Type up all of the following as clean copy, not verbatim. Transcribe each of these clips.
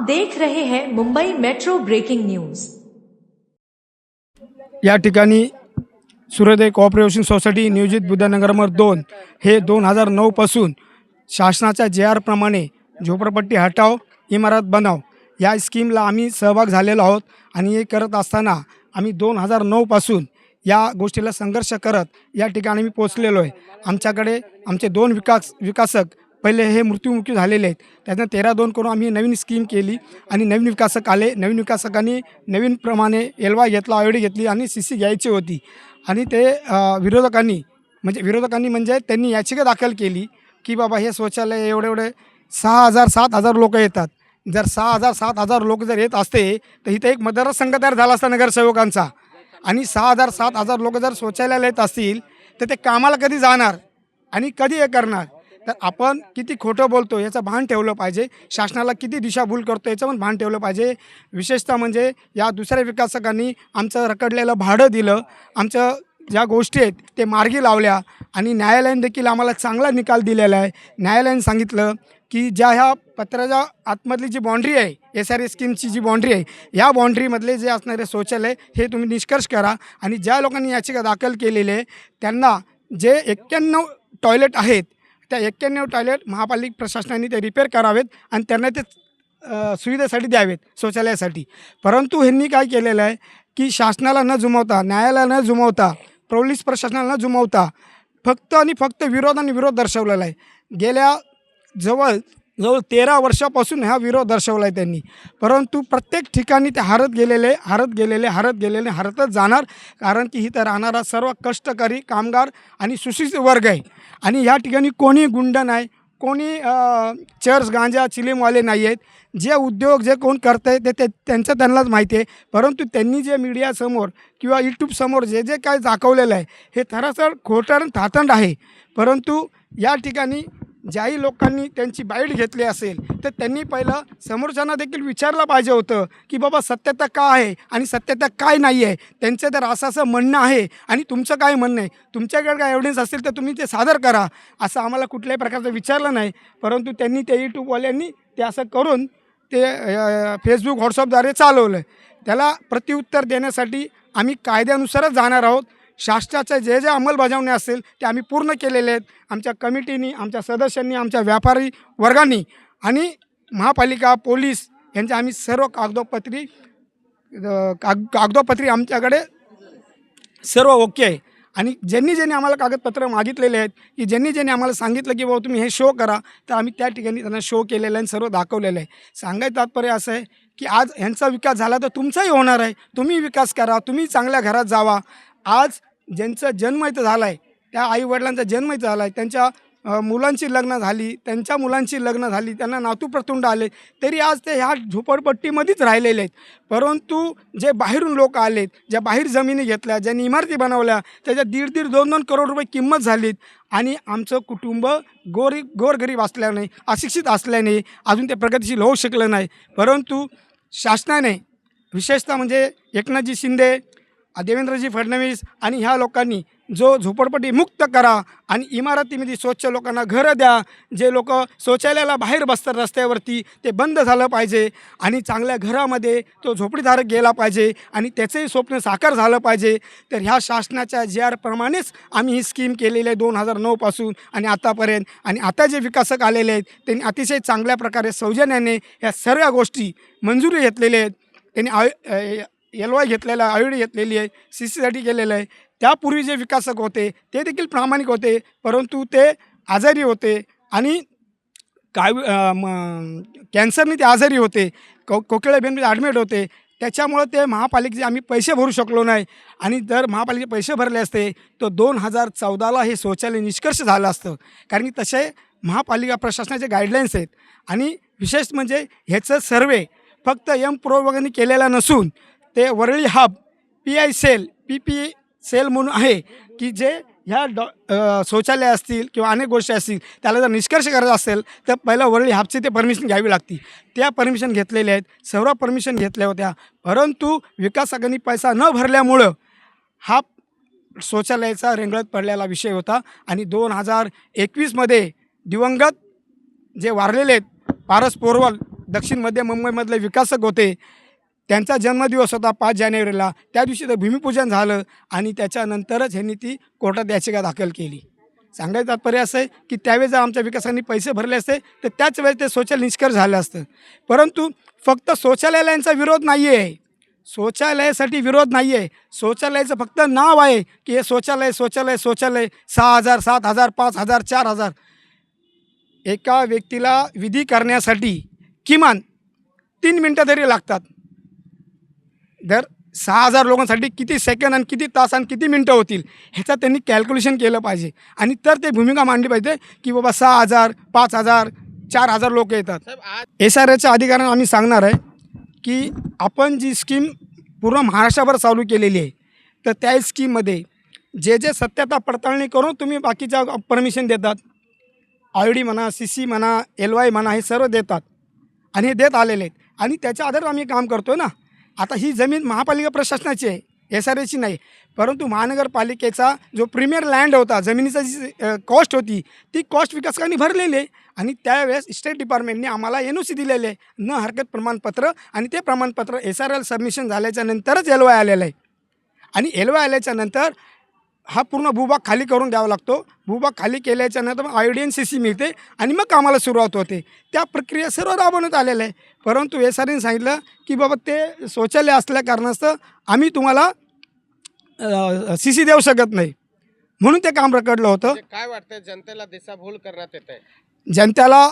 देख रहे हैं मुंबई मेट्रो ब्रेकिंग न्यूज। या ठिकाणी सूर्योदय कोऑपरेशन सोसायटी नियोजित बुद्धनगर नंबर 2 हे 2009 पासून शासनाच्या JR प्रमाणे झोपडपट्टी हटाव इमारत बनाव या स्कीमला आम्ही सहभाग झालेलो आहोत आणि हे करत असताना आम्ही 2009 पासून या गोष्टीला संघर्ष करत या ठिकाणी मी पोचलेलो आहे। आमच्याकडे आमचे 2 विकासक पहिले हे मृत्युमुखी झालेले आहेत, त्यातनं 13-2 करून आम्ही नवीन स्कीम केली आणि नवीन विकासक आले। नवीन विकासकांनी नवीन प्रमाणे LY घेतला, IOD घेतली आणि CC घ्यायची होती आणि ते विरोधकांनी म्हणजे त्यांनी याचिका दाखल केली की बाबा हे शौचालय एवढे 6,000-7,000 लोक येतात। जर 6,000-7,000 लोक जर येत असते तर इथे एक मतदारसंघ तयार झाला असता नगरसेवकांचा आणि 6,000-7,000 लोक जर शौचालयाला येत असतील तर ते कामाला कधी जाणार आणि कधी हे करणार। तर आपण किती खोटं बोलतो याचं भान ठेवलं पाहिजे, शासनाला किती दिशाभूल करतो याचं पण भान ठेवलं पाहिजे। विशेषतः म्हणजे या दुसऱ्या विकासकांनी आमचं रखडलेलं भाडं दिलं, आमचं ज्या गोष्टी आहेत ते मार्गी लावल्या आणि न्यायालयाने देखील आम्हाला चांगला निकाल दिलेला आहे। न्यायालयाने सांगितलं की ज्या ह्या पत्राच्या आतमधली जी बाउंड्री आहे, SRA स्कीमची जी बाउंड्री आहे, या बाउंड्रीमधले जे असणारे शौचालय हे तुम्ही निष्कर्ष करा आणि ज्या लोकांनी याचिका दाखल केलेली आहे त्यांना जे 91 टॉयलेट आहेत त्या 91 टॉयलेट महापालिका प्रशासनाने ते रिपेअर करावेत आणि त्यांना ते सुविधेसाठी द्यावेत शौचालयासाठी। परंतु ह्यांनी काय केलेलं आहे की शासनाला न जुमावता, न्यायालयाला न जुमावता, पोलीस प्रशासनाला न जुमावता फक्त आणि फक्त विरोध दर्शवलेला आहे। गेल्या जवळ 13 वर्षापासून हा विरोध दर्शवला आहे त्यांनी, परंतु प्रत्येक ठिकाणी ते हारत गेलेले हरतच जाणार, कारण की इथं राहणारा सर्व कष्टकरी कामगार आणि सुशिक्षित वर्ग आहे आणि ह्या ठिकाणी कोणी गुंड नाही, कोणी चर्च गांजा चिलीमवाले नाही आहेत। जे उद्योग जे कोण करत आहे ते त्यांचं त्यांनाच माहिती आहे, परंतु त्यांनी जे मीडियासमोर किंवा यूट्यूबसमोर जे काय दाखवलेलं आहे हे सरासर खोटं थातंड आहे। परंतु या ठिकाणी ज्याही लोकांनी त्यांची बाईट घेतली असेल तर त्यांनी पहिलं समोरच्यांना देखील विचारलं पाहिजे होतं की बाबा सत्यता काय आहे आणि सत्यता काय नाही आहे। त्यांचं तर असं म्हणणं आहे आणि तुमचं काय म्हणणं आहे, तुमच्याकडे काय एव्हिडन्स असेल तर तुम्ही ते सादर करा, असं आम्हाला कुठल्याही प्रकारचं विचारलं नाही। परंतु त्यांनी ते यूट्यूबवाल्यांनी ते असं करून ते फेसबुक व्हॉट्सअपद्वारे चालवलं। त्याला प्रत्युत्तर देण्यासाठी आम्ही कायद्यानुसारच जाणार आहोत। शासनाच्या जे अंमलबजावणी असेल ते आम्ही पूर्ण केलेले आहेत। आमच्या कमिटीनी, आमच्या सदस्यांनी, आमच्या व्यापारी वर्गांनी आणि महापालिका, पोलीस यांच्या आम्ही सर्व कागदोपत्री आमच्याकडे सर्व ओके आहे आणि ज्यांनी आम्हाला कागदपत्र मागितलेले आहेत की ज्यांनी आम्हाला सांगितलं की बाबा तुम्ही हे शो करा, तर आम्ही त्या ठिकाणी त्यांना शो केलेलं आहे आणि सर्व दाखवलेलं आहे। सांगायचं तात्पर्य असं आहे की आज ह्यांचा विकास झाला तर तुमचाही होणार आहे, तुम्ही विकास करा, तुम्ही चांगल्या घरात जावा। आज ज्यांचा जन्म इथं झाला आहे, त्या आईवडिलांचा जन्म इथं झाला आहे, त्यांच्या मुलांची लग्न झाली, त्यांच्या मुलांची लग्न झाली, त्यांना नातूप्रतुंड आले, तरी आज ते ह्या झोपडपट्टीमध्येच राहिलेले आहेत। परंतु जे बाहेरून लोक आलेत, ज्या बाहेर जमिनी घेतल्या, ज्यांनी इमारती बनवल्या, त्याच्या 1.5-1.5, 2-2 करोड रुपये किंमत झालीत आणि आमचं कुटुंब गोरगरीब असल्याने, अशिक्षित असल्याने अजून ते प्रगतिशील होऊ शकलं नाही। परंतु शासनाने विशेषतः म्हणजे एकनाथजी शिंदे, देवेंद्रजी फडणवीस आणि ह्या लोकांनी जो झोपडपट्टी मुक्त करा आणि इमारतीमध्ये स्वच्छ लोकांना घरं द्या, जे लोक शौचालयाला बाहेर बसतात रस्त्यावरती ते बंद झालं पाहिजे आणि चांगल्या घरामध्ये तो झोपडीधारक गेला पाहिजे आणि त्याचंही स्वप्न साकार झालं पाहिजे। तर ह्या शासनाच्या JR प्रमाणेच आम्ही ही स्कीम केलेली आहे 2009 पासून आणि आतापर्यंत। आणि आता जे विकासक आलेले आहेत त्यांनी अतिशय चांगल्या प्रकारे सौजन्याने ह्या सर्व गोष्टी मंजुरी घेतलेल्या आहेत। त्यांनी LY घेतलेला, IOD घेतलेली आहे, CCसाठी केलेलं आहे। त्यापूर्वी जे विकासक होते ते देखील प्रामाणिक होते, परंतु ते आजारी होते आणि कॅन्सरने ते आजारी होते, कोकिळाबेनमध्ये ॲडमिट होते। त्याच्यामुळं ते महापालिकेचे आम्ही पैसे भरू शकलो नाही आणि जर महापालिकेचे पैसे भरले असते तर 2014ला हे शौचालय निष्कर्ष झालं असतं, कारण की तसे महापालिका प्रशासनाचे गाईडलाईन्स आहेत। आणि विशेष म्हणजे ह्याचं सर्वे फक्त M-Pro वगैरे केलेला नसून ते Worli hub, PI cell, PP cell म्हणून आहे की जे ह्या शौचालय असतील किंवा अनेक गोष्टी असतील त्याला जर निष्कर्ष करायचा असेल तर पहिलं वरळी हबची ते परमिशन घ्यावी लागती। त्या परमिशन घेतलेल्या आहेत, सर्व परमिशन घेतल्या होत्या, परंतु विकासकांनी पैसा न भरल्यामुळं हा शौचालयाचा रेंगळत पडलेला विषय होता। आणि 2021मध्ये दिवंगत जे वारलेले आहेत पारस पोरवल दक्षिण मध्य मुंबईमधले विकासक होते. त्यांचा जन्मदिवस होता 5 जानेवारीला. त्या दिवशी तर भूमिपूजन झालं आणि त्याच्यानंतरच ह्यांनी ती कोर्टात याचिका दाखल केली. सांगायचं तात्पर्य असं आहे की त्यावेळेस जर आमच्या विकासांनी पैसे भरले असते तर त्याच वेळेस ते शौचालय निष्कर्ष झालं असतं. परंतु फक्त शौचालयाचा विरोध नाही आहे, शौचालयासाठी विरोध नाही आहे. शौचालयाचं फक्त नाव आहे की हे शौचालय शौचालय शौचालय. 6,000 7,000 5,000 4,000 एका व्यक्तीला विधी करण्यासाठी किमान 3 मिनटं तरी लागतात. दर 6,000 लोकांसाठी किती सेकंद आणि किती तास आणि किती मिनटं होतील ह्याचं त्यांनी कॅल्क्युलेशन केलं पाहिजे आणि तर ते भूमिका मांडली पाहिजे की बाबा 6,000 5,000 4,000 लोक येतात. SRAच्या अधिकाऱ्यांना आम्ही सांगणार आहे की आपण जी स्कीम पूर्ण महाराष्ट्राभर चालू केलेली आहे तर त्या स्कीममध्ये जे जे सत्यता पडताळणी करून तुम्ही बाकीच्या परमिशन देतात, IOD म्हणा, CC म्हणा, LY म्हणा, हे सर्व देतात आणि हे देत आलेले आहेत आणि त्याच्या आधारे आम्ही काम करतो ना. आता ही जमीन महापालिका प्रशासनाची आहे, SRAची नाही. परंतु महानगरपालिकेचा जो प्रीमियर लँड होता, जमिनीचा जी कॉस्ट होती ती कॉस्ट विकासकांनी भरलेली आहे आणि त्यावेळेस स्टेट डिपार्टमेंटने आम्हाला NOC दिलेले आहे, न हरकत प्रमाणपत्र. आणि ते प्रमाणपत्र SRL सबमिशन झाल्याच्या नंतरच LY आलेलं आहे आणि LY आल्याच्या नंतर हा पूर्ण भूभाग खाली करून द्यावा लागतो. भूभाग खाली केल्याच्या नंतर IOD आणि CC मिळते आणि मग कामाला सुरुवात होते. त्या प्रक्रिया सर्व राबवण्यात आलेल्या आहे. परंतु SRAने सांगितलं की बाबा ते शौचालय असल्या कारणास्तव आम्ही तुम्हाला CC देऊ शकत नाही, म्हणून ते काम रखडलं होतं. काय वाटतं जनतेला दिशाभूल करण्यात येत आहे? जनतेला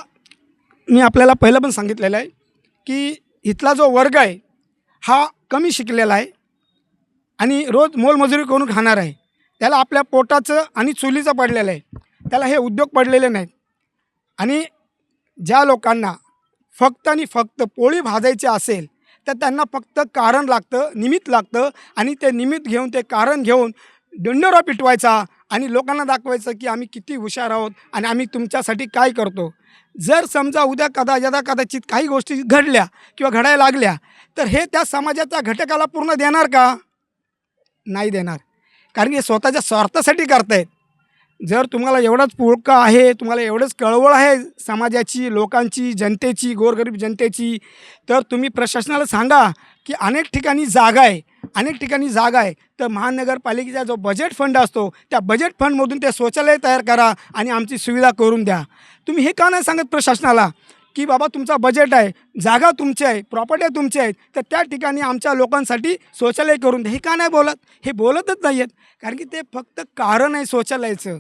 मी आपल्याला पहिलं पण सांगितलेलं आहे की इथला जो वर्ग आहे हा कमी शिकलेला आहे आणि रोज मोलमजुरी करून खाणार आहे. त्याला आपल्या पोटाचं आणि चुलीचं पडलेलं आहे, त्याला हे उद्योग पडलेले नाहीत. आणि ज्या लोकांना फक्त आणि फक्त पोळी भाजायची असेल तर त्यांना फक्त कारण लागतं, निमित्त लागतं आणि ते निमित्त घेऊन, ते कारण घेऊन दंडोरा पिटवायचा आणि लोकांना दाखवायचं की आम्ही किती हुशार आहोत आणि आम्ही तुमच्यासाठी काय करतो. जर समजा उद्या कदाचित काही गोष्टी घडल्या किंवा घडायला लागल्या तर हे त्या समाजाच्या घटकाला पूर्ण देणार का? नाही देणार, कारण हे स्वतःच्या स्वार्थासाठी करतायत. जर तुम्हाला एवढंच पुळका आहे, तुम्हाला एवढंच कळवळ आहे समाजाची, लोकांची, जनतेची, गोरगरीब जनतेची, तर तुम्ही प्रशासनाला सांगा की अनेक ठिकाणी जागा आहे, तर महानगरपालिकेचा जो बजेट फंड असतो त्या बजेट फंडमधून ते शौचालय तयार करा आणि आमची सुविधा करून द्या. तुम्ही हे का नाही सांगत प्रशासनाला की बाबा तुमचा बजेट आहे, जागा तुमची आहे, प्रॉपर्ट्या तुमच्या आहेत, तर त्या ठिकाणी आमच्या लोकांसाठी शौचालय करून द्या. हे का नाही बोलत? हे बोलतच नाही आहेत, कारण की ते फक्त कारण आहे शौचालयाचं.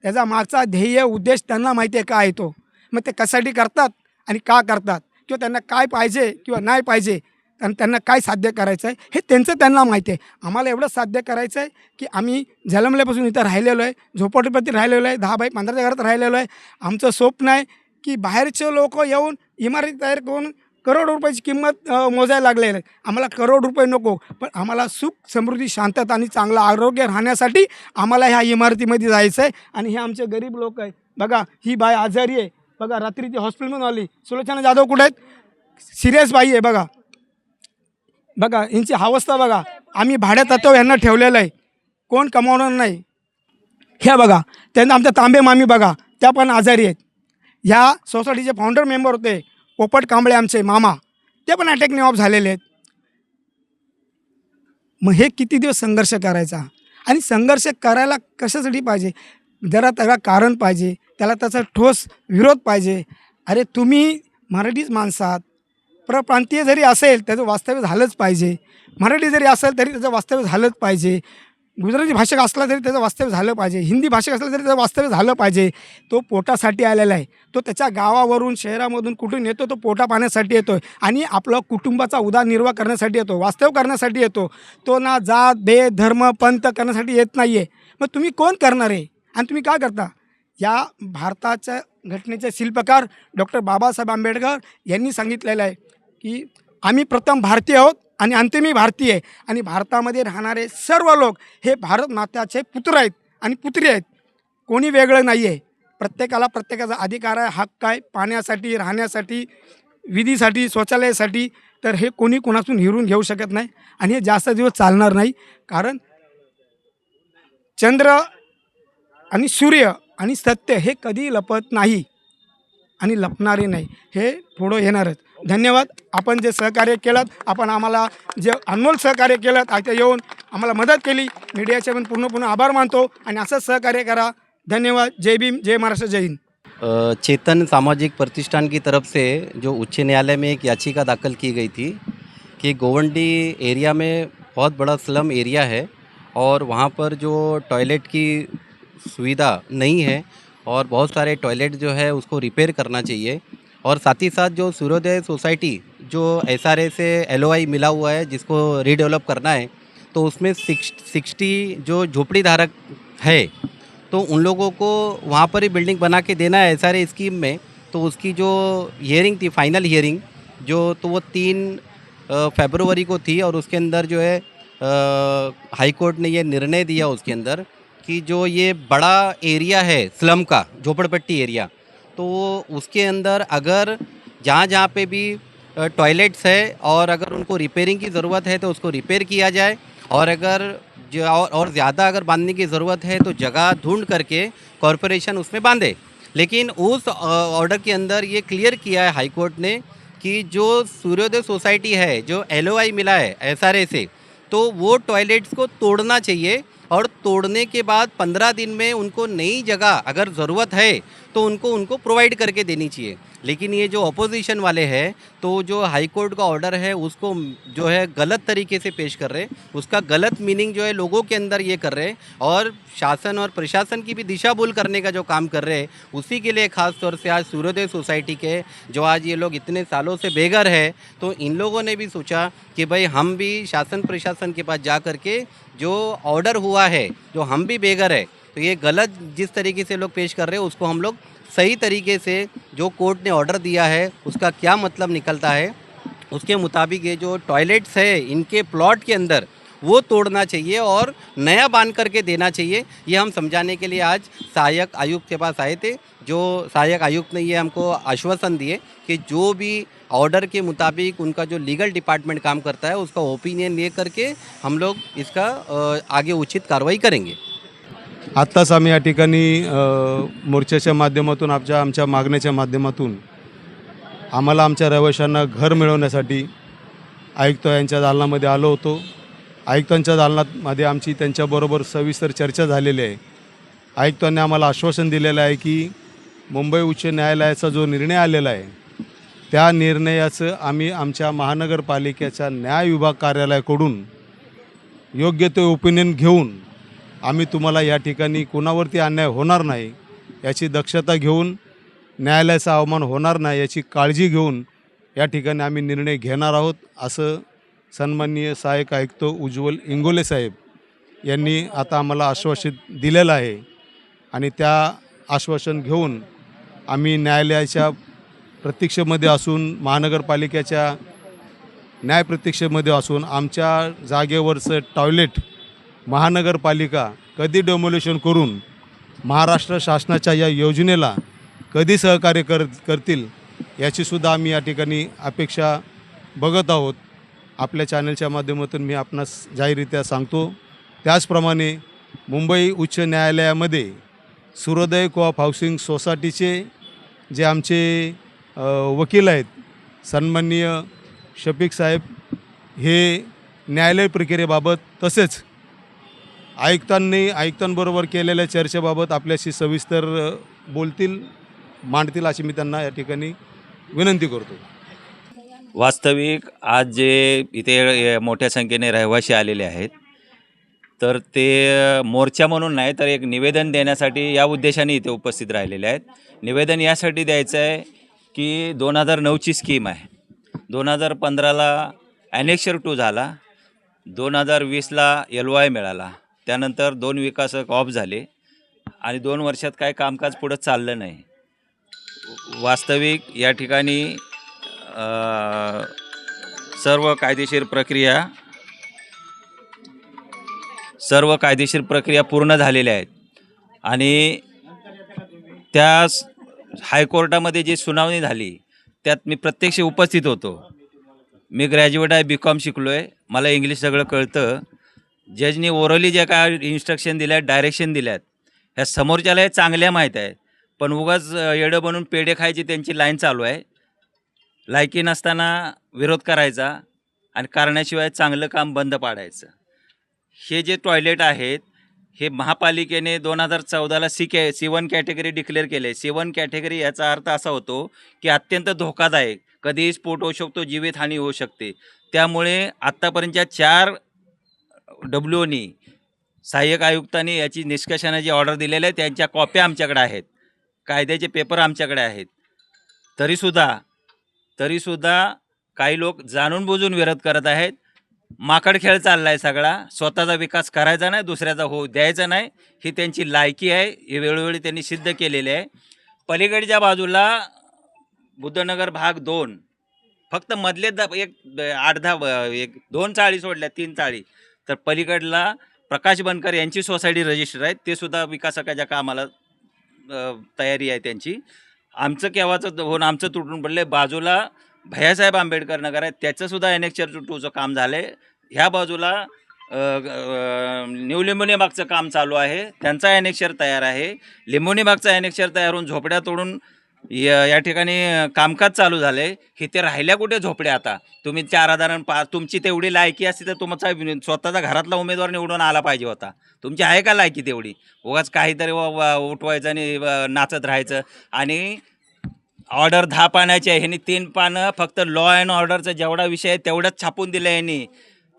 त्याचा मागचा ध्येय उद्देश त्यांना माहिती आहे काय आहे तो. मग ते कशासाठी करतात आणि का करतात किंवा त्यांना काय पाहिजे किंवा नाही पाहिजे आणि त्यांना काय साध्य करायचं आहे हे त्यांना माहिती आहे. आम्हाला एवढं साध्य करायचं आहे की आम्ही जन्मल्यापासून इथं राहिलेलो आहे, झोपडपट्टीत राहिलेलो आहे, 10 बाय 15च्या घरात राहिलेलो आहे. आमचं स्वप्न आहे की बाहेरचे लोक येऊन इमारती तयार करून करोड रुपयाची किंमत मोजायला लागलेलं आहे. आम्हाला करोड रुपये नको, पण आम्हाला सुख, समृद्धी, शांतता आणि चांगलं आरोग्य राहण्यासाठी आम्हाला ह्या इमारतीमध्ये जायचं आहे. आणि हे आमचे गरीब लोक आहेत. बघा, ही बाई आजारी आहे, बघा रात्री ती हॉस्पिटलमधून आली. सुलोचना जाधव कुठे आहेत? सिरियस बाई आहे. बघा यांची अवस्था बघा. आम्ही भाड्यातत्व यांना ठेवलेलं आहे, कोण कमावणार नाही. ह्या बघा, त्यांना आमच्या तांबे मामी बघा, त्या पण आजारी आहेत. ह्या सोसायटीचे फाउंडर मेंबर होते पोपट कांबळे आमचे मामा, ते पण अटॅकने ऑफ झालेले आहेत. मग हे किती दिवस संघर्ष करायचा? आणि संघर्ष करायला कशासाठी पाहिजे? जरा त्याला कारण पाहिजे, त्याला त्याचा ठोस विरोध पाहिजे. अरे तुम्ही मराठीच माणसात, परप्रांतीय जरी असेल त्याचं वास्तव्य झालंच पाहिजे, मराठी जरी असेल तरी त्याचं वास्तव्य झालंच पाहिजे, गुजराती भाषिक असला तरी त्याचं वास्तव्य झालं पाहिजे, हिंदी भाषिक असलं तरी त्याचं वास्तव्य झालं पाहिजे. तो पोटासाठी आलेला आहे, तो त्याच्या गावावरून शहरामधून कुठून येतो, तो पोटा पाण्यासाठी येतो आहे आणि आपलं कुटुंबाचा उदरनिर्वाह करण्यासाठी येतो, वास्तव करण्यासाठी येतो. तो ना जात भेद धर्म पंथ करण्यासाठी येत नाही आहे. मग तुम्ही कोण करणार आहे आणि तुम्ही काय करता? या भारताच्या घटनेचे शिल्पकार डॉक्टर बाबासाहेब आंबेडकर यांनी सांगितलेलं आहे की आम्ही प्रथम भारतीय आहोत आणि अंतिमही भारतीय आहे आणि भारतामध्ये राहणारे सर्व लोक हे भारत माताचे पुत्र आहेत आणि पुत्री आहेत, कोणी वेगळं नाही आहे. प्रत्येकाला प्रत्येकाचा अधिकार आहे, हक्क आहे पाण्यासाठी, राहण्यासाठी, विधीसाठी, शौचालयासाठी. तर हे कोणी कोणातून हिरून घेऊ शकत नाही आणि हे जास्त दिवस चालणार नाही. कारण चंद्र आणि सूर्य आणि सत्य हे कधी लपत नाही आणि लपणारे नाही, हे पुढं येणारच. धन्यवाद. आपण जे सहकार्य केलं, आपण आम्हाला जे अनमोल सहकार्य केलं, आता येऊन आम्हाला मदत केली, मीडियाचे पण पूर्ण आभार मानतो आणि असंच सहकार्य करा. धन्यवाद. जय भीम, जय महाराष्ट्र, जय हिंद. चेतन सामाजिक प्रतिष्ठान की तरफ से जो उच्च न्यायालय में एक याचिका दाखिल की गई थी कि गोवंडी एरिया में बहुत बड़ा स्लम एरिया है और वहाँ पर जो टॉयलेट की सुविधा नहीं है और बहुत सारे टॉयलेट जो है उसको रिपेयर करना चाहिए और साथ ही साथ जो सूर्योदय सोसाइटी जो SRA से LOI मिला हुआ है जिसको रीडेवलप करना है, तो उसमें 60 जो झोपड़ी धारक है तो उन लोगों को वहाँ पर ही बिल्डिंग बना के देना है SRA स्कीम में। तो उसकी जो हियरिंग थी, फाइनल हियरिंग जो, तो वो 3 फरवरी को थी और उसके अंदर जो है हाई कोर्ट ने ये निर्णय दिया उसके अंदर कि जो ये बड़ा एरिया है स्लम का, झोपड़पट्टी एरिया, तो उसके अंदर अगर जहाँ जहाँ पे भी टॉयलेट्स है और अगर उनको रिपेयरिंग की ज़रूरत है तो उसको रिपेयर किया जाए और अगर जो और ज़्यादा अगर बांधने की ज़रूरत है तो जगह ढूंढ करके कॉरपोरेशन उसमें बांधे। लेकिन उस ऑर्डर के अंदर ये क्लियर किया है हाई कोर्ट ने कि जो सूर्योदय सोसाइटी है, जो LOI मिला है SRA से, तो वो टॉयलेट्स को तोड़ना चाहिए और तोड़ने के बाद 15 दिन में उनको नई जगह अगर ज़रूरत है तो उनको प्रोवाइड करके देनी चाहिए। लेकिन ये जो अपोजिशन वाले हैं तो जो हाई कोर्ट का ऑर्डर है उसको जो है गलत तरीके से पेश कर रहे हैं, उसका गलत मीनिंग जो है लोगों के अंदर ये कर रहे हैं और शासन और प्रशासन की भी दिशा भूल करने का जो काम कर रहे हैं, उसी के लिए ख़ास तौर से आज सूर्योदय सोसाइटी के जो आज ये लोग इतने सालों से बेघर है, तो इन लोगों ने भी सोचा कि भाई हम भी शासन प्रशासन के पास जा कर के जो ऑर्डर हुआ है, जो हम भी बेघर है, तो ये गलत जिस तरीके से लोग पेश कर रहे हैं उसको हम लोग सही तरीके से जो कोर्ट ने ऑर्डर दिया है उसका क्या मतलब निकलता है उसके मुताबिक ये जो टॉयलेट्स है इनके प्लॉट के अंदर वो तोड़ना चाहिए और नया बांध करके देना चाहिए। ये हम समझाने के लिए आज सहायक आयुक्त के पास आए थे। जो सहायक आयुक्त ने ये हमको आश्वासन दिए कि जो भी ऑर्डर के मुताबिक उनका जो लीगल डिपार्टमेंट काम करता है उसका ओपिनियन ले करके हम लोग इसका आगे उचित कार्रवाई करेंगे। आत्ताच आम्ही या ठिकाणी मोर्चाच्या माध्यमातून आमच्या मागण्याच्या माध्यमातून आम्हाला आमच्या रहिवाशांना घर मिळवण्यासाठी आयुक्त यांच्या दालनामध्ये आलो होतो। आयुक्तांच्या दालनामध्ये आमची त्यांच्याबरोबर सविस्तर चर्चा झालेली आहे। आयुक्तांनी आम्हाला आश्वासन दिलेलं आहे की मुंबई उच्च न्यायालयाचा जो निर्णय आलेला आहे त्या निर्णयाचं आम्ही आमच्या महानगरपालिकेच्या न्याय विभाग कार्यालयाकडून योग्य ते ओपिनियन घेऊन आम्ही तुम्हाला या ठिकाणी कोणावरती अन्याय होणार नाही याची दक्षता घेऊन, न्यायालयाचा अवमान होणार नाही याची काळजी घेऊन या ठिकाणी आम्ही निर्णय घेणार आहोत, असं सन्माननीय सहाय्यक आयुक्त उज्ज्वल इंगोले साहेब यांनी आता आम्हाला आश्वासित दिलेलं आहे। आणि त्या आश्वासन घेऊन आम्ही न्यायालयाच्या प्रतीक्षेमध्ये असून, महानगरपालिकेच्या न्याय प्रतीक्षेमध्ये असून आमच्या जागेवरचं टॉयलेट महानगरपालिका कधी डेमोलेशन करून महाराष्ट्र शासनाच्या या योजनेला कधी सहकार्य करतील याचीसुद्धा आम्ही या ठिकाणी अपेक्षा बघत आहोत। आपल्या चॅनलच्या माध्यमातून मी आपणास जाहीररित्या सांगतो। त्याचप्रमाणे मुंबई उच्च न्यायालयामध्ये सूर्योदय कोऑप हाऊसिंग सोसायटीचे जे आमचे वकील आहेत सन्माननीय शफीक साहेब, हे न्यायालय प्रक्रियेबाबत तसेच आयुक्तांबरोबर केलेल्या चर्चेबाबत आपल्याशी सविस्तर मांडतील अशी मी त्यांना या ठिकाणी विनंती करतो। वास्तविक आज जे इथे मोठ्या संख्येने रहिवासी आलेले आहेत तर ते मोर्चा म्हणून नाही तर एक निवेदन देण्यासाठी या उद्देशाने इथे उपस्थित राहिलेले आहेत। निवेदन यासाठी द्यायचं आहे की 2009ची स्कीम आहे, 2015ला ॲनेक्शर 2 झाला, 2020ला LOI मिळाला, त्यानंतर 2 विकासक ऑफ झाले आणि 2 वर्षात काय कामकाज पुढं चाललं नाही। वास्तविक या ठिकाणी सर्व कायदेशीर प्रक्रिया पूर्ण झालेल्या आहेत आणि त्या हायकोर्टामध्ये जी सुनावणी झाली त्यात मी प्रत्यक्ष उपस्थित होतो। मी ग्रॅज्युएट आहे, BCom शिकलो आहे, मला इंग्लिश सगळं कळतं। जजनी ओरली जे काय इन्स्ट्रक्शन दिल्या आहेत, डायरेक्शन दिल्यात, ह्या समोरच्याला हे चांगल्या माहीत आहे, पण उगाच येडं बनून पेढे खायची त्यांची लाईन चालू आहे। लायकी नसताना विरोध करायचा आणि करण्याशिवाय चांगलं काम बंद पाडायचं. हे जे टॉयलेट आहेत हे महापालिकेने 2014ला C1 कॅटेगरी डिक्लेअर केले. C1 कॅटेगरी याचा अर्थ असा होतो की अत्यंत धोकादायक, कधीही स्फोट होऊ शकतो, जीवितहानी होऊ शकते. त्यामुळे आत्तापर्यंतच्या 4 WOनी सहाय्यक आयुक्तांनी याची निष्कर्षणाची ऑर्डर दिलेली आहे. त्यांच्या कॉप्या आमच्याकडे आहेत, कायद्याचे पेपर आमच्याकडे आहेत. तरीसुद्धा काही लोक जाणून बुजून विरोध करत आहेत. माकड खेळ चालला आहे सगळा. स्वतःचा विकास करायचा नाही, दुसऱ्याचा होऊ द्यायचा नाही, ही त्यांची लायकी आहे. हे वेळोवेळी त्यांनी सिद्ध केलेले आहे. पलीकडच्या बाजूला बुद्धनगर भाग 2 फक्त मधले 2 चाळी सोडल्या, 3 चाळी. तर पलीकडला प्रकाश बनकर यांची सोसायटी रजिस्टर आहेत, ते सुद्धा विकासकाच्या कामाला तयारी आहे त्यांची. आमचं केव्हाचं होऊन आमचं तुटून पडलं आहे. बाजूला भैयासाहेब आंबेडकर नगर आहे, त्याचंसुद्धा NH 2चं काम झालं आहे. ह्या बाजूला न्यू लिंबोनीबागचं काम चालू आहे, त्यांचा NH तयार आहे. लिंबोनीबागचा NH तयार होऊन झोपड्या तोडून या ठिकाणी कामकाज चालू झालं आहे. इथे राहिल्या कुठे झोपड्या? आता तुम्ही 4,000 तुमची तेवढी लायकी असती तर तुमचा स्वतःचा घरातला उमेदवार निवडून आला पाहिजे होता. तुमची आहे का लायकी तेवढी? उगाच काहीतरी उठवायचं आणि नाचत राहायचं. आणि ऑर्डर 10 पानाची आहे, ह्यांनी 3 पानं फक्त लॉ अँड ऑर्डरचा जेवढा विषय आहे तेवढंच छापून दिलं आहे यांनी.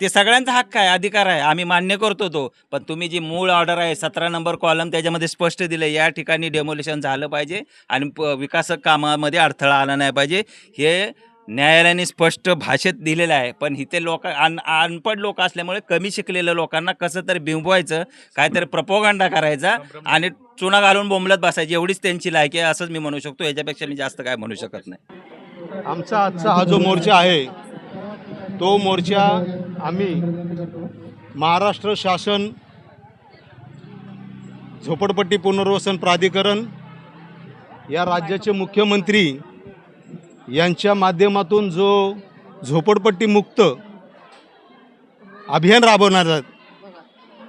ते सगळ्यांचा हक्क आहे, अधिकार आहे, आम्ही मान्य करतो तो. पण तुम्ही जी मूळ ऑर्डर आहे 17 नंबर कॉलम त्याच्यामध्ये स्पष्ट दिलं या ठिकाणी डेमोलिशन झालं पाहिजे आणि विकासक कामामध्ये अडथळा आला नाही पाहिजे, हे न्यायालयाने स्पष्ट भाषेत दिलेलं आहे. पण इथे अनपढ लोक असल्यामुळे कमी शिकलेल्या लोकांना कसं तरी बिंबवायचं, काहीतरी प्रपोगंडा करायचा आणि चुना घालून बोंबलत बसायची, एवढीच त्यांची लायकी आहे असंच मी म्हणू शकतो. याच्यापेक्षा मी जास्त काय म्हणू शकत नाही. आमचा आजचा हा जो मोर्चा आहे तो मोर्चा आम्ही महाराष्ट्र शासन, झोपडपट्टी पुनर्वसन प्राधिकरण, या राज्याचे मुख्यमंत्री यांच्या माध्यमातून जो झोपडपट्टी मुक्त अभियान राबवणार आहेत,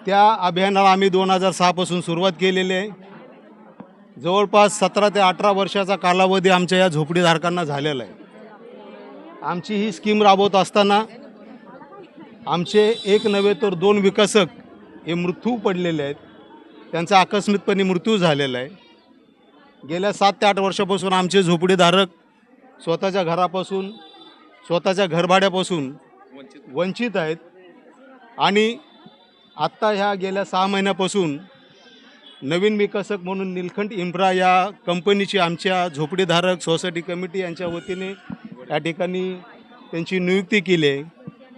त्या अभियानाला आम्ही 2006 पासून सुरुवात केलेली आहे. जवळपास 17 ते 18 वर्षाचा कालावधी आमच्या या झोपडीधारकांना झालेला आहे. आमची ही स्कीम राबवत असताना आमचे एक नव्हे तर 2 विकासक हे मृत्यू पडलेले आहेत, त्यांचा आकस्मिकपणे मृत्यू झालेला आहे. गेल्या 7 ते 8 वर्षापासून आमचे झोपडीधारक स्वतःच्या घरापासून, स्वतःच्या घरभाड्यापासून वंचित आहेत. आणि आत्ता ह्या गेल्या 6 महिन्यापासून नवीन विकासक म्हणून निलखंठ इन्फ्रा या कंपनीची आमच्या झोपडीधारक सोसायटी कमिटी यांच्या वतीने या ठिकाणी त्यांची नियुक्ती केली आहे.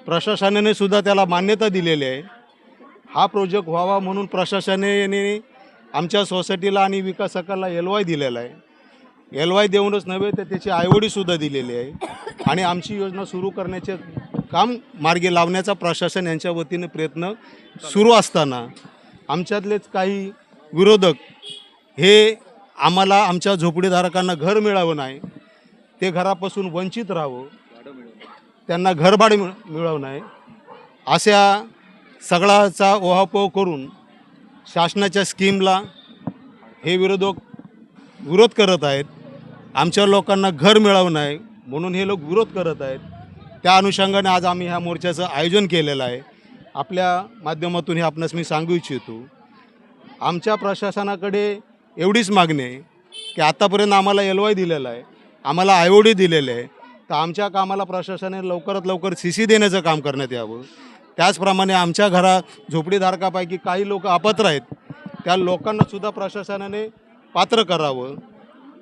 प्रशासनाने सुद्धा त्याला मान्यता दिलेली आहे. हा प्रोजेक्ट व्हावा म्हणून प्रशासनाने आमच्या सोसायटीला आणि विकासकाला LOI दिलेला आहे. LOI देऊनच नव्हे तर त्याची आयओडीसुद्धा दिलेली आहे. आणि आमची योजना सुरू करण्याचे काम मार्गी लावण्याचा प्रशासन यांच्या वतीने प्रयत्न सुरू असताना आमच्यातलेच काही विरोधक हे आम्हाला, आमच्या झोपडीधारकांना घर मिळावं नाही, ते घरापासून वंचित राहावं, त्यांना घरभाडे मिळवं नाही, अशा सगळ्याचा ओहापोह करून शासनाच्या स्कीमला हे विरोध करत आहेत. आमच्या लोकांना घर मिळावं नाही म्हणून हे लोक विरोध करत आहेत. त्या अनुषंगाने आज आम्ही ह्या मोर्चाचं आयोजन केलेलं आहे. आपल्या माध्यमातून हे आपणास मी सांगू इच्छितो, आमच्या प्रशासनाकडे एवढीच मागणी आहे की आतापर्यंत आम्हाला LOI दिलेला आहे, आम्हाला आयओडी दिलेलं आहे, तर आमच्या कामाला प्रशासनाने लवकरात लवकर CC देण्याचं काम करण्यात यावं. त्याचप्रमाणे आमच्या झोपडीधारकापैकी काही लोक अपात्र आहेत, त्या लोकांनासुद्धा प्रशासनाने पात्र करावं.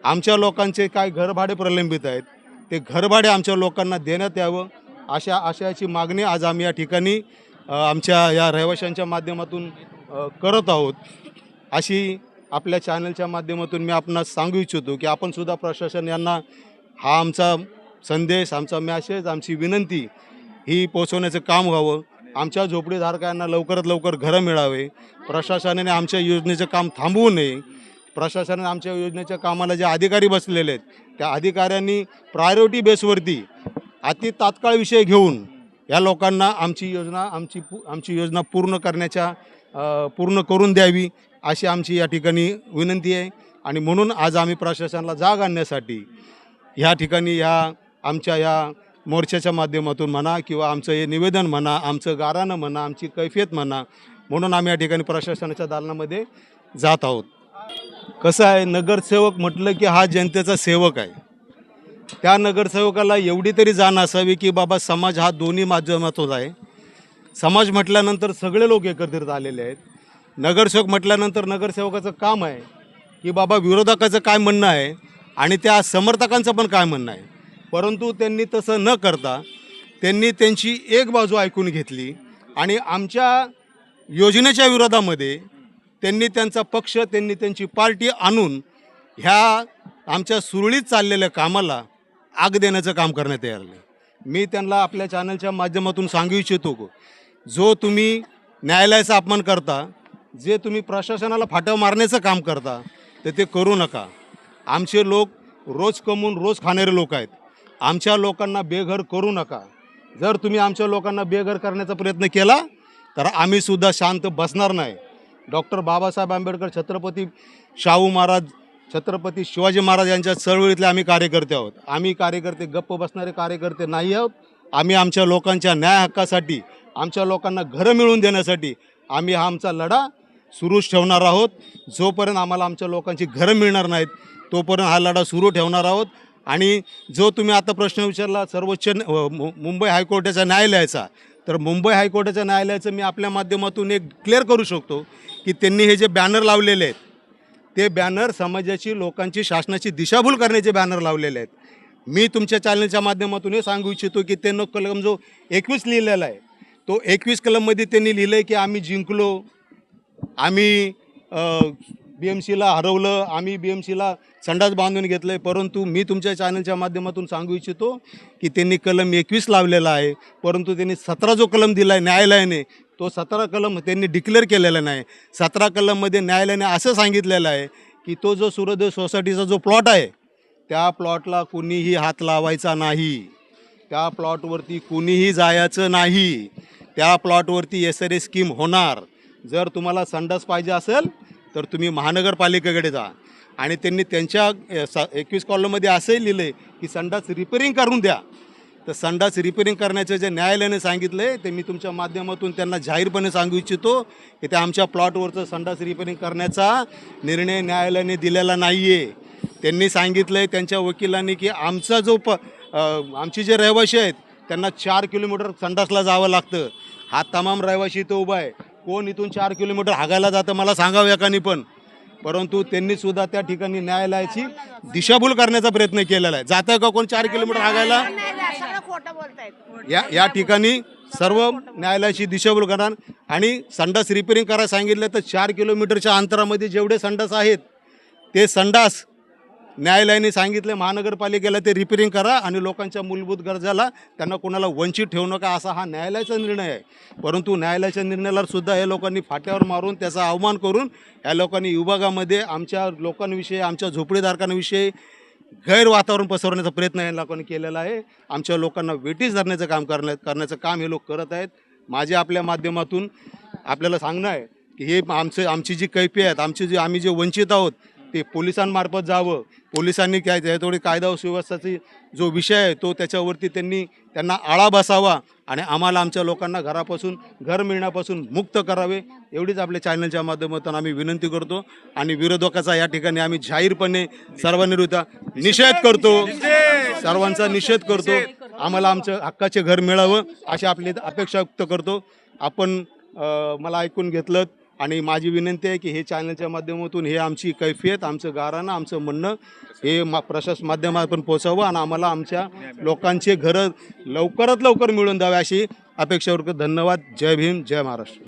आमच्या लोकांचे काय घरभाडे प्रलंबित आहेत, ते घरभाडे आमच्या लोकांना देण्यात यावं, अशा आशयाची मागणी आज आम्ही या ठिकाणी आमच्या या रहिवाशांच्या माध्यमातून करत आहोत. अशी आपल्या चॅनलच्या माध्यमातून मी आपणास सांगू इच्छितो की आपणसुद्धा प्रशासन यांना हा आमचा संदेश, आमचा मॅसेज, आमची विनंती ही पोचवण्याचं काम व्हावं. आमच्या झोपडीधारकांना लवकरात लवकर घरं मिळावे. प्रशासनाने आमच्या योजनेचं काम थांबवू नये. प्रशासनाने आमच्या योजनेच्या कामाला जे अधिकारी बसलेले आहेत त्या अधिकाऱ्यांनी प्रायोरिटी बेसवरती तात्काळ विषय घेऊन या लोकांना आमची योजना पूर्ण करून द्यावी अशी आमची या ठिकाणी विनंती आहे. आणि म्हणून आज आम्ही प्रशासनाला जाग आणण्यासाठी ह्या ठिकाणी या आमच्या या मोर्चाच्या माध्यमातून म्हणा किंवा आमचं हे निवेदन म्हणा, आमचं गाऱ्हाणं म्हणा, आमची कैफियत म्हणा, म्हणून आम्ही या ठिकाणी प्रशासनाच्या दालनामध्ये जात आहोत. कसं आहे, नगरसेवक म्हटलं की हा जनतेचा सेवक आहे. त्या नगरसेवकाला एवढी तरी जाण असावी की बाबा समाज हा दोन्ही माध्यमातून आहे. समाज म्हटल्यानंतर सगळे लोक एकत्रित आलेले आहेत. नगरसेवक म्हटल्यानंतर नगरसेवकाचं काम आहे की बाबा विरोधकाचं काय म्हणणं आहे आणि त्या समर्थकांचं पण काय म्हणणं आहे. परंतु त्यांनी तसं न करता त्यांनी त्यांची एक बाजू ऐकून घेतली आणि आमच्या योजनेच्या विरोधामध्ये त्यांनी त्यांचा पक्ष, त्यांनी त्यांची पार्टी आणून ह्या आमच्या सुरळीत चाललेल्या कामाला आग देण्याचं काम करण्यात आलं. मी त्यांना आपल्या चॅनलच्या माध्यमातून सांगू इच्छितो, जो तुम्ही न्यायालयाचा अपमान करता, जे तुम्ही प्रशासनाला फाटव मारण्याचं काम करता, तर ते करू नका. आमचे लोक रोज कमवून रोज खाणारे लोक आहेत. आमच्या लोकांना बेघर करू नका. जर तुम्ही आमच्या लोकांना बेघर करण्याचा प्रयत्न केला तर आम्हीसुद्धा शांत बसणार नाही. डॉक्टर बाबासाहेब आंबेडकर, छत्रपती शाहू महाराज, छत्रपती शिवाजी महाराज यांच्या चळवळीतले आम्ही कार्यकर्ते आहोत. आम्ही कार्यकर्ते गप्प बसणारे कार्यकर्ते नाही आहोत. आम्ही आमच्या लोकांच्या न्याय हक्कासाठी, आमच्या लोकांना घरं मिळवून देण्यासाठी आम्ही हा आमचा लढा सुरूच ठेवणार आहोत. जोपर्यंत आम्हाला आमच्या लोकांची घरं मिळणार नाहीत तोपर्यंत हा लढा सुरू ठेवणार आहोत. आणि जो तुम्ही आता प्रश्न विचारला सर्वोच्च मुंबई हायकोर्टाच्या न्यायालयाचा, तर मुंबई हायकोर्टाच्या न्यायालयाचं मी आपल्या माध्यमातून एक क्लिअर करू शकतो की त्यांनी हे जे बॅनर लावलेले आहेत ते बॅनर समाजाची, लोकांची, शासनाची दिशाभूल करण्याचे बॅनर लावलेले आहेत. मी तुमच्या चॅनलच्या माध्यमातून हे सांगू इच्छितो की त्यांनी कलम जो 21 लिहिलेला आहे, तो 21 कलममध्ये त्यांनी लिहिलं आहे की आम्ही जिंकलो, आम्ही BMCला हरवलं, आम्ही BMCला संडास बांधून घेतलं आहे. परंतु मी तुमच्या चॅनलच्या माध्यमातून सांगू इच्छितो की त्यांनी कलम 21 लावलेला आहे, परंतु त्यांनी 17 जो कलम दिला आहे न्यायालयाने, तो 17 कलम त्यांनी डिक्लेअर केलेला नाही. 17 कलममध्ये न्यायालयाने असं सांगितलेलं आहे की तो जो सूर्योदय सोसायटीचा जो प्लॉट आहे, त्या प्लॉटला कुणीही हात लावायचा नाही, त्या प्लॉटवरती कुणीही जायचं नाही, त्या प्लॉटवरती SRA स्कीम होणार. जर तुम्हाला संडास पाहिजे असेल तर तुम्ही महानगरपालिकेकडे जा. आणि त्यांनी त्यांच्या 21 कॉलममध्ये असंही लिहिलं आहे की संडास रिपेअरिंग करून द्या. तर संडास रिपेअरिंग करण्याचं जे न्यायालयाने सांगितलं आहे ते मी तुमच्या माध्यमातून त्यांना जाहीरपणे सांगू इच्छितो की ते आमच्या प्लॉटवरचं संडास रिपेअरिंग करण्याचा निर्णय न्यायालयाने दिलेला नाही आहे. त्यांनी सांगितलं आहे त्यांच्या वकिलांनी की आमचा जो आमचे जे रहिवासी आहेत त्यांना 4 किलोमीटर संडासला जावं लागतं. हा तमाम रहिवासी इथं उभा आहे. कोण इथून 4 किलोमीटर हागायला जातं मला सांगावं एकानी पण. परंतु त्यांनीसुद्धा त्या ठिकाणी न्यायालयाची दिशाभूल करण्याचा प्रयत्न केलेला आहे. जातं का कोण 4 किलोमीटर हागायला? या ठिकाणी सर्व न्यायालयाची दिशाभूल करणार. आणि संडास रिपेअरिंग करायला सांगितलं तर 4 किलोमीटरच्या अंतरामध्ये जेवढे संडास आहेत ते संडास न्यायालयाने सांगितले महानगरपालिकेला ते रिपेअरिंग करा आणि लोकांच्या मूलभूत गरजाला त्यांना कोणाला वंचित ठेवू नका, असा हा न्यायालयाचा निर्णय आहे. परंतु न्यायालयाच्या निर्णयाला सुद्धा हे लोकांनी फाट्यावर मारून त्याचा अवमान करून या लोकांनी विभागामध्ये आमच्या लोकांविषयी, आमच्या झोपडीधारकांविषयी गैर वातावरण पसरवण्याचा प्रयत्न या लोकांनी केलेला आहे. आमच्या लोकांना वेठीस धरण्याचं काम करण्याचं काम हे लोक करत आहेत. माझे आपल्या माध्यमातून आपल्याला सांगणं आहे की हे आमची जी कैफियत, आम्ही जे वंचित आहोत ते पोलिसांमार्फत जावं. पोलिसांनी काय थोडी कायदा व सुव्यवस्थेचा जो विषय आहे तो त्याच्यावरती त्यांना आळा बसावा आणि आम्हाला आमच्या लोकांना घर मिळण्यापासून मुक्त करावे, एवढीच आपल्या चॅनलच्या माध्यमातून आम्ही विनंती करतो. आणि विरोधकाचा या ठिकाणी आम्ही जाहीरपणे सर्वांविरुद्ध निषेध करतो, सर्वांचा निषेध करतो. आम्हाला आमचं हक्काचे घर मिळावं अशी आपली अपेक्षा व्यक्त करतो. आपण मला ऐकून घेतलं आणि माझी विनंती आहे की हे चॅनलच्या माध्यमातून हे आमची कैफियत, आमचं गाऱ्हाणं, आमचं म्हणणं हे माध्यमातून पोचावं आणि आम्हाला आमच्या लोकांचे घरं लवकरात लवकर मिळून द्यावे अशी अपेक्षा करतो. धन्यवाद. जय भीम, जय महाराष्ट्र.